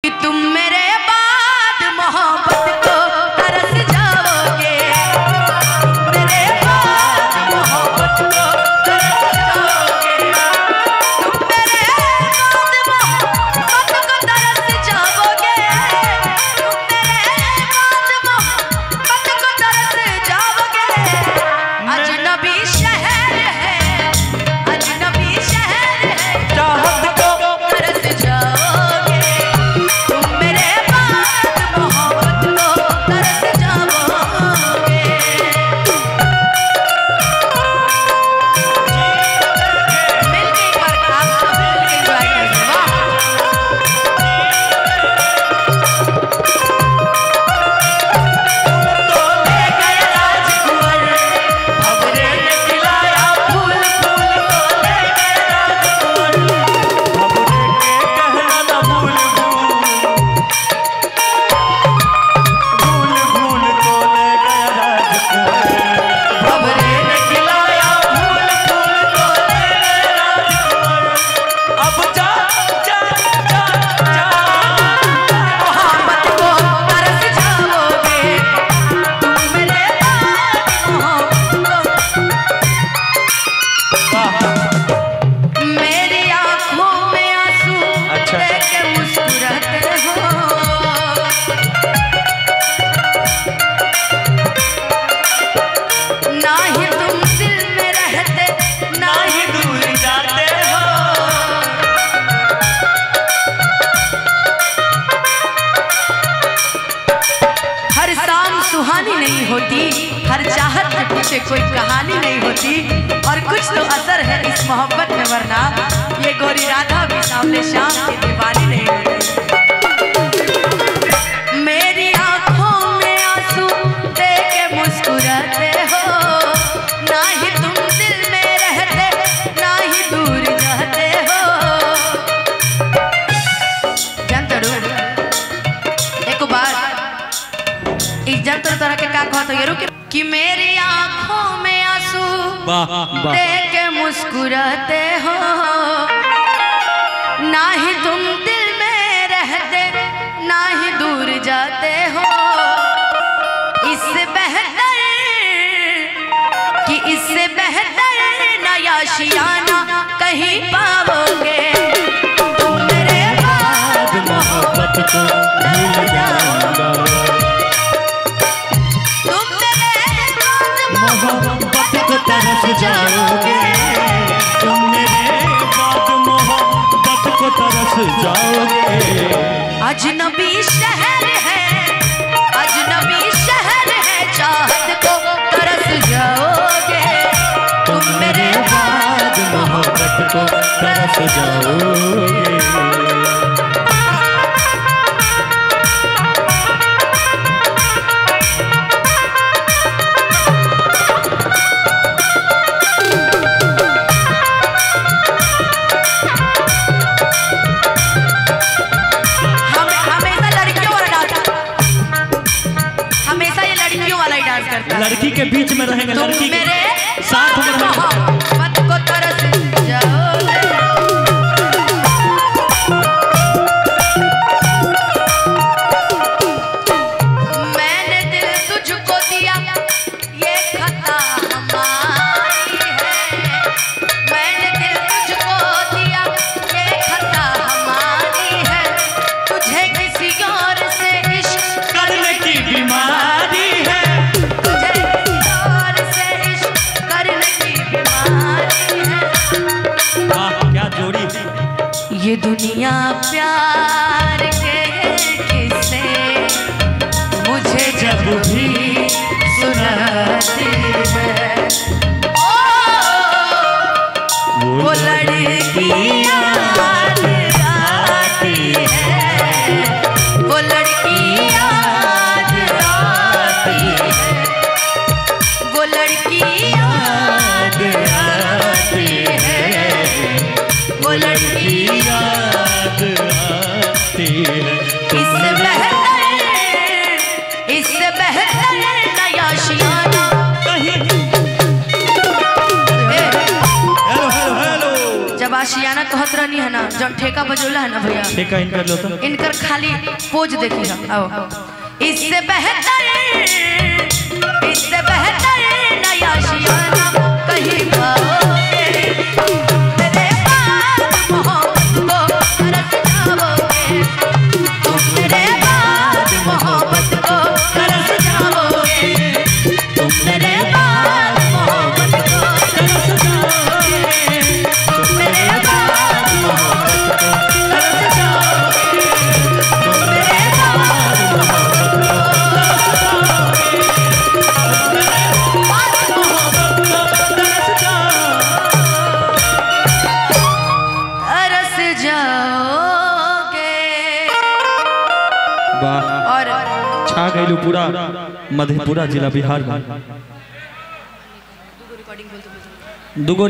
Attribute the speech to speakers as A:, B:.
A: कि तुम मेरे बाद मोहब्बत को तरस जाओगे, मेरे बाद मोहब्बत को तरस जाओगे, तुम मेरे बाद मोहब्बत को तरस जाओगे, तुम मेरे बाद मोहब्बत को तरस जाओगे। अजनबी शहर है, अजनबी शहर है, चाहत को तरस जाओगे, तुम मेरे बाद मोहब्बत को तरस जाओगे। मिलके एक बार आप सब मिलके एंजॉय करेंगे। वाह तो ले गए राजकुंवर, भंवरे ने खिलाया फूल फूल, तो ले गए राजकुंवर,
B: भंवरे के कहना न भूल भूल तो ले गया राजकुंवर।
A: भंवरे ने खिलाया फूल फूल, तो ले गए राजकुंवर।
B: अब जा जा जा जा
A: मोहब्बत को तरस जाओगे, तुम मेरे बाद मोहब्बत को। मेरी आँखों में आंसू
B: अच्छा।
A: देख के मुस्कुराते हो, ना ही तुम दिल में रहते, ना ही दूर जाते हो। हर शाम सुहानी नहीं होती, हर चाहत के पीछे कोई कहानी नहीं होती, और कुछ तो असर है इस मोहब्बत में, वरना ये गोरी राधा भी सामने शाम की दीवानी नहीं होती। मेरी आंखों में आंसू देख के मुस्कुराते हो, ना ही तुम दिल में रहते, ना ही दूर जाते हो। जानते हो एक बार इस जंतर तरह के का कहत ये रुक कि मेरी आंखों में आंसू देख के मुस्कुराते हो, ना ही तुम दिल में रहते, ना ही दूर जाते हो। इससे बेहतर कि इससे बेहतर नया शियाना कहीं पाओगे, तुम मेरे बाद
B: मोहब्बत को भूल जाऊंगा,
A: तुम मेरे बाद
B: मोहब्बत को तरस जाओगे, तुम मेरे बाद मोहब्बत को तरस जाओगे।
A: अजनबी शहर है, अजनबी शहर है, चाहत को तरस जाओगे, तुम मेरे
B: बाद मोहब्बत को तरस जाओगे।
A: हमेशा लड़कियों वाला डांस, हमेशा ये लड़कियों वाला ही डांस करता है।
B: लड़की के बीच में रहेंगे,
A: तुम
B: लड़की के
A: मेरे
B: साथ में रहेंगे।
A: मोहब्बत को तरस जाओगे। मैंने दिल तुझको दिया, ये खता हमारी है, मैंने दिल तुझको दिया, ये खता हमारी है, तुझे किसी और से इश्क
B: करने की बीमारी है,
A: तुझे किसी और से इश्क करने की बीमारी है।
B: वाह क्या जोड़ी।
A: ये दुनिया प्यार के किस्से मुझे जब भी सुनाती है, वो लड़की याद आती है, वो लड़की याद आती है, वो लड़की याद आती है, वो लड़की
B: याद आती है।
A: इससे बेहतर नया शियाना कहीं।
B: Hello hello hello.
A: जब जब आशियाना कहत रहनी है ना, जब ठेका बजौला है ना भैया,
B: ठेका इनकर लो तो
A: इनकर खाली पोज देखी है। आओ इससे बेहतर नया आशियाना कहीं पाओगे, मेरे बाद मोहब्बत को तरस जाओगे, तुम मेरे बाद मोहब्बत को तरस जाओगे, तुम मेरे बाद मोहब्बत को तरस जाओगे, तुम मेरे बाद मोहब्बत को तरस जाओगे, तुम मेरे बाद मोहब्बत को तरस जाओगे, तरस जाओगे।
B: वाह,
A: और
B: छा गइलू पूरा मधेपुरा जिला बिहार में। दुगो